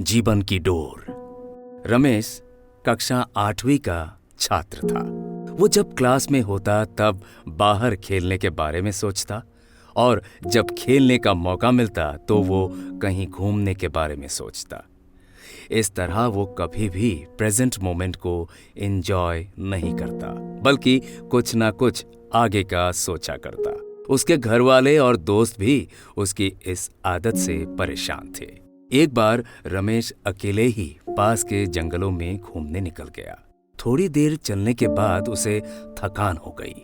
जीवन की डोर। रमेश कक्षा 8वीं का छात्र था। वो जब क्लास में होता तब बाहर खेलने के बारे में सोचता और जब खेलने का मौका मिलता तो वो कहीं घूमने के बारे में सोचता। इस तरह वो कभी भी प्रेजेंट मोमेंट को एंजॉय नहीं करता, बल्कि कुछ ना कुछ आगे का सोचा करता। उसके घर वाले और दोस्त भी उसकी इस आदत से परेशान थे। एक बार रमेश अकेले ही पास के जंगलों में घूमने निकल गया। थोड़ी देर चलने के बाद उसे थकान हो गई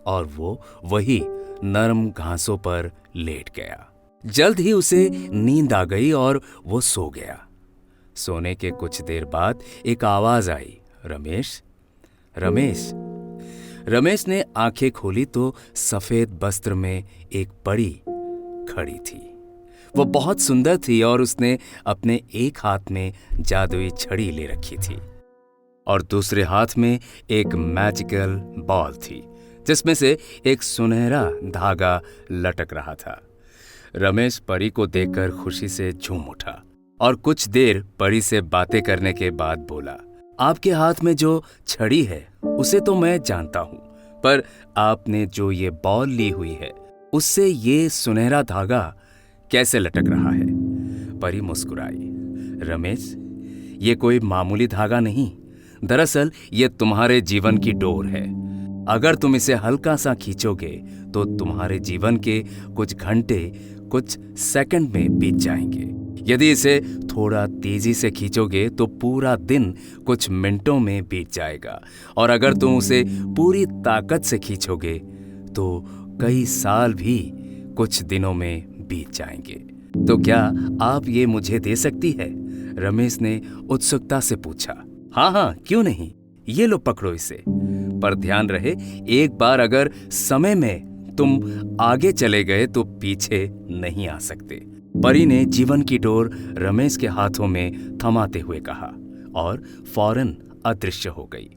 और वो वही नरम घासों पर लेट गया। जल्द ही उसे नींद आ गई और वो सो गया। सोने के कुछ देर बाद एक आवाज आई, रमेश, रमेश। रमेश ने आंखें खोली तो सफेद वस्त्र में एक परी खड़ी थी। वो बहुत सुंदर थी और उसने अपने एक हाथ में जादुई छड़ी ले रखी थी और दूसरे हाथ में एक मैजिकल बॉल थी जिसमें से एक सुनहरा धागा लटक रहा था। रमेश परी को देखकर खुशी से झूम उठा और कुछ देर परी से बातें करने के बाद बोला, आपके हाथ में जो छड़ी है उसे तो मैं जानता हूं, पर आपने जो ये बॉल ली हुई है उससे ये सुनहरा धागा कैसे लटक रहा है? परी मुस्कुराई, रमेश, ये कोई मामूली धागा नहीं, दरअसल ये तुम्हारे जीवन की डोर है। अगर तुम इसे हल्का सा खींचोगे तो तुम्हारे जीवन के कुछ घंटे कुछ सेकंड में बीत जाएंगे। यदि इसे थोड़ा तेजी से खींचोगे तो पूरा दिन कुछ मिनटों में बीत जाएगा और अगर तुम उसे पूरी ताकत से खींचोगे तो कई साल भी कुछ दिनों में बीत जाएंगे। तो क्या आप ये मुझे दे सकती है? रमेश ने उत्सुकता से पूछा। हाँ हाँ, क्यों नहीं, ये लो पकड़ो इसे। पर ध्यान रहे, एक बार अगर समय में तुम आगे चले गए तो पीछे नहीं आ सकते। परी ने जीवन की डोर रमेश के हाथों में थमाते हुए कहा और फौरन अदृश्य हो गई।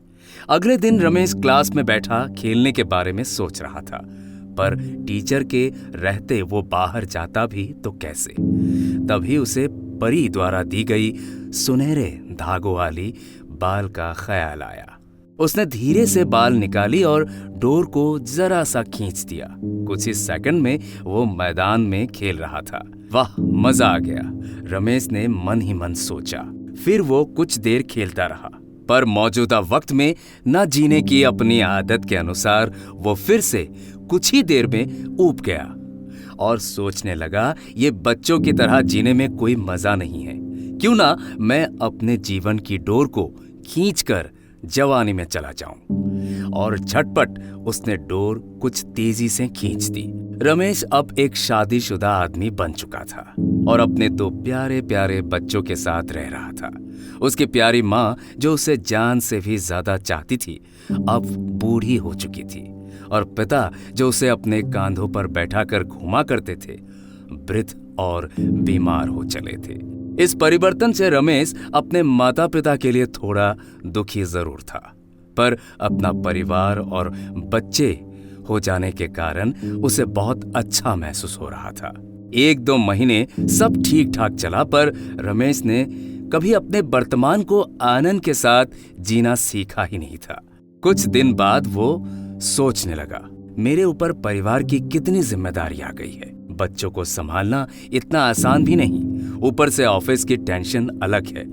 अगले दिन रमेश क्लास में बैठा खेलने के बारे में सोच रहा था, पर टीचर के रहते वो बाहर जाता भी तो कैसे। तभी उसे परी द्वारा दी गई सुनहरे धागों वाली बाल का ख्याल आया। उसने धीरे से बाल निकाली और डोर को जरा सा खींच दिया। कुछ ही सेकंड में वो मैदान में खेल रहा था। वाह, मजा आ गया, रमेश ने मन ही मन सोचा। फिर वो कुछ देर खेलता रहा, पर मौजूदा वक्त में न जीने की अपनी आदत के अनुसार वो फिर से कुछ ही देर में ऊब गया और सोचने लगा, ये बच्चों की तरह जीने में कोई मजा नहीं है। क्यों ना मैं अपने जीवन की डोर को खींचकर जवानी में चला जाऊं। और झटपट उसने डोर कुछ तेजी से खींच दी। रमेश अब एक शादीशुदा आदमी बन चुका था और अपने 2 प्यारे प्यारे बच्चों के साथ रह रहा था। उसकी प्यारी माँ, जो उसे जान से भी ज्यादा चाहती थी, अब बूढ़ी हो चुकी थी और पिता, जो उसे अपने कांधों पर बैठाकर घुमा करते थे, वृद्ध और बीमार हो चले थे। इस परिवर्तन से रमेश अपने माता पिता के लिए थोड़ा दुखी जरूर था, पर अपना परिवार और बच्चे हो जाने के कारण उसे बहुत अच्छा महसूस हो रहा था। 1-2 महीने सब ठीक ठाक चला, पर रमेश ने कभी अपने वर्तमान को आनंद के साथ जीना सीखा ही नहीं था। कुछ दिन बाद वो सोचने लगा, मेरे ऊपर परिवार की कितनी जिम्मेदारी आ गई है। बच्चों को संभालना इतना आसान भी नहीं, ऊपर से ऑफिस की टेंशन अलग है।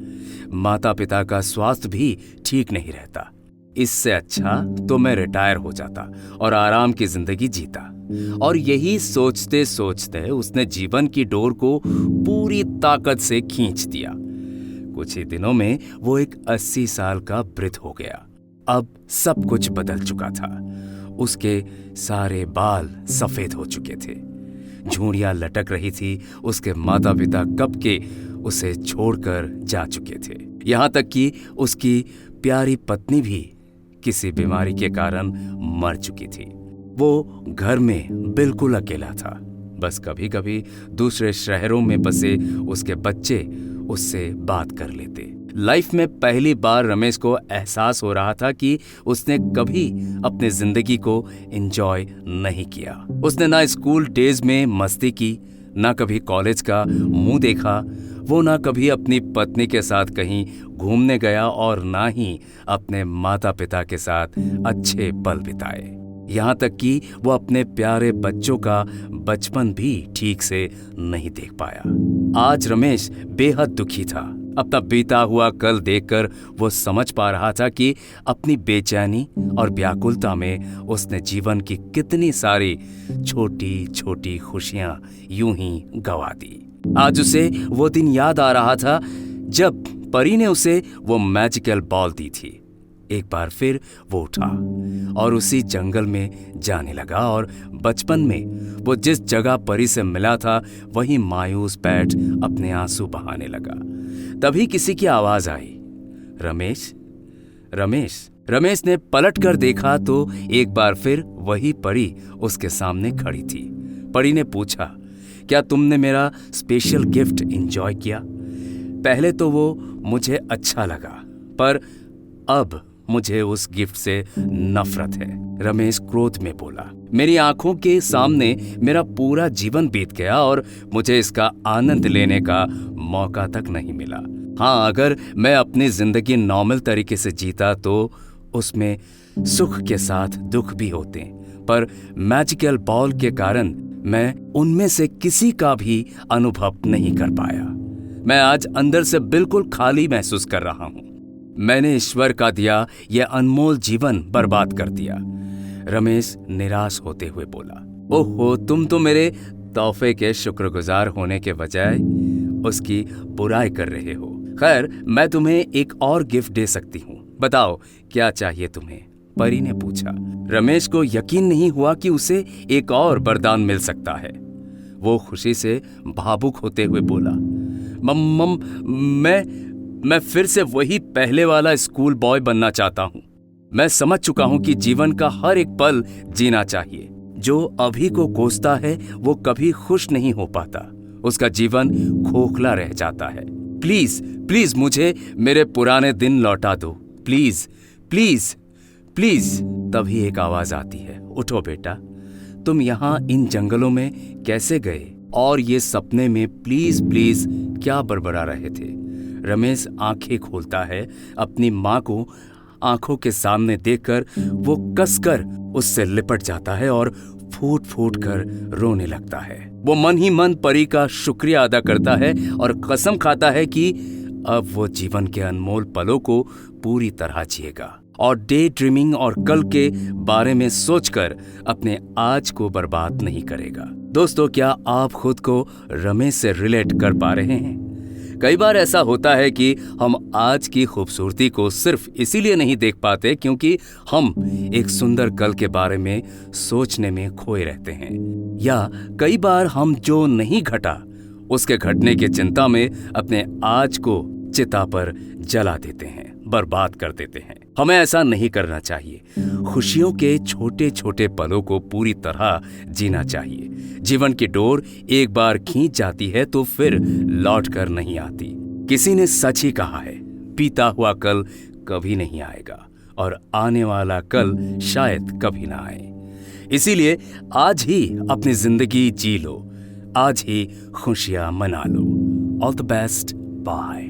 माता पिता का स्वास्थ्य भी ठीक नहीं रहता। इससे अच्छा तो मैं रिटायर हो जाता और आराम की जिंदगी जीता। और यही सोचते सोचते उसने जीवन की डोर को पूरी ताकत से खींच दिया। कुछ ही दिनों में वो एक 80 साल का वृद्ध हो गया। अब सब कुछ बदल चुका था। उसके सारे बाल सफेद हो चुके थे, झुर्रियां लटक रही थी। उसके माता पिता कब के उसे छोड़कर जा चुके थे। यहाँ तक कि उसकी प्यारी पत्नी भी किसी बीमारी के कारण मर चुकी थी। वो घर में बिल्कुल अकेला था। बस कभी कभी दूसरे शहरों में बसे उसके बच्चे उससे बात कर लेते। लाइफ में पहली बार रमेश को एहसास हो रहा था कि उसने कभी अपने जिंदगी को एंजॉय नहीं किया। उसने ना स्कूल डेज में मस्ती की, ना कभी कॉलेज का मुंह देखा। वो ना कभी अपनी पत्नी के साथ कहीं घूमने गया और ना ही अपने माता पिता के साथ अच्छे पल बिताए। यहाँ तक कि वो अपने प्यारे बच्चों का बचपन भी ठीक से नहीं देख पाया। आज रमेश बेहद दुखी था। अपना बीता हुआ कल देखकर वो समझ पा रहा था कि अपनी बेचैनी और व्याकुलता में उसने जीवन की कितनी सारी छोटी छोटी खुशियां यूं ही गंवा दी। आज उसे वो दिन याद आ रहा था जब परी ने उसे वो मैजिकल बॉल दी थी। एक बार फिर वो उठा और उसी जंगल में जाने लगा और बचपन में वो जिस जगह परी से मिला था वहीं मायूस बैठ अपने आंसू बहाने लगा। तभी किसी की आवाज आई, रमेश, रमेश। रमेश ने पलट कर देखा तो एक बार फिर वही परी उसके सामने खड़ी थी। परी ने पूछा, क्या तुमने मेरा स्पेशल गिफ्ट एंजॉय किया? पहले तो वो मुझे अच्छा लगा, पर अब मुझे उस गिफ्ट से नफरत है, रमेश क्रोध में बोला। मेरी आंखों के सामने मेरा पूरा जीवन बीत गया और मुझे इसका आनंद लेने का मौका तक नहीं मिला। हाँ, अगर मैं अपनी जिंदगी नॉर्मल तरीके से जीता तो उसमें सुख के साथ दुख भी होते, पर मैजिकल बॉल के कारण मैं उनमें से किसी का भी अनुभव नहीं कर पाया। मैं आज अंदर से बिल्कुल खाली महसूस कर रहा हूँ। मैंने ईश्वर का दिया यह अनमोल जीवन बर्बाद कर दिया, रमेश निराश होते हुए बोला। ओहो, तुम तो मेरे तोहफे के शुक्रगुजार होने के बजाय उसकी बुराई कर रहे हो। खैर, मैं तुम्हें एक और गिफ्ट दे सकती हूँ, बताओ क्या चाहिए तुम्हें? परी ने पूछा। रमेश को यकीन नहीं हुआ कि उसे एक और वरदान मिल सकता है। वो खुशी से भावुक होते हुए बोला, मैं फिर से वही पहले वाला स्कूल बॉय बनना चाहता हूँ। मैं समझ चुका हूँ कि जीवन का हर एक पल जीना चाहिए। जो अभी को कोसता है वो कभी खुश नहीं हो पाता, उसका जीवन खोखला रह जाता है। प्लीज प्लीज मुझे मेरे पुराने दिन लौटा दो, प्लीज प्लीज प्लीज। तभी एक आवाज आती है, उठो बेटा, तुम यहाँ इन जंगलों में कैसे गए और ये सपने में प्लीज प्लीज क्या बड़बड़ा रहे थे? रमेश आंखें खोलता है। अपनी माँ को आंखों के सामने देखकर वो कसकर उससे लिपट जाता है और फूट फूट कर रोने लगता है। वो मन ही मन परी का शुक्रिया अदा करता है और कसम खाता है कि अब वो जीवन के अनमोल पलों को पूरी तरह जिएगा और डे ड्रीमिंग और कल के बारे में सोचकर अपने आज को बर्बाद नहीं करेगा। दोस्तों, क्या आप खुद को रमेश से रिलेट कर पा रहे हैं? कई बार ऐसा होता है कि हम आज की खूबसूरती को सिर्फ इसीलिए नहीं देख पाते क्योंकि हम एक सुंदर कल के बारे में सोचने में खोए रहते हैं, या कई बार हम जो नहीं घटा उसके घटने की चिंता में अपने आज को चिता पर जला देते हैं, बर्बाद कर देते हैं। हमें ऐसा नहीं करना चाहिए। खुशियों के छोटे छोटे पलों को पूरी तरह जीना चाहिए। जीवन की डोर एक बार खींच जाती है तो फिर लौट कर नहीं आती। किसी ने सच ही कहा है, बीता हुआ कल कभी नहीं आएगा और आने वाला कल शायद कभी ना आए। इसीलिए आज ही अपनी जिंदगी जी लो, आज ही खुशियां मना लो। All the best, bye.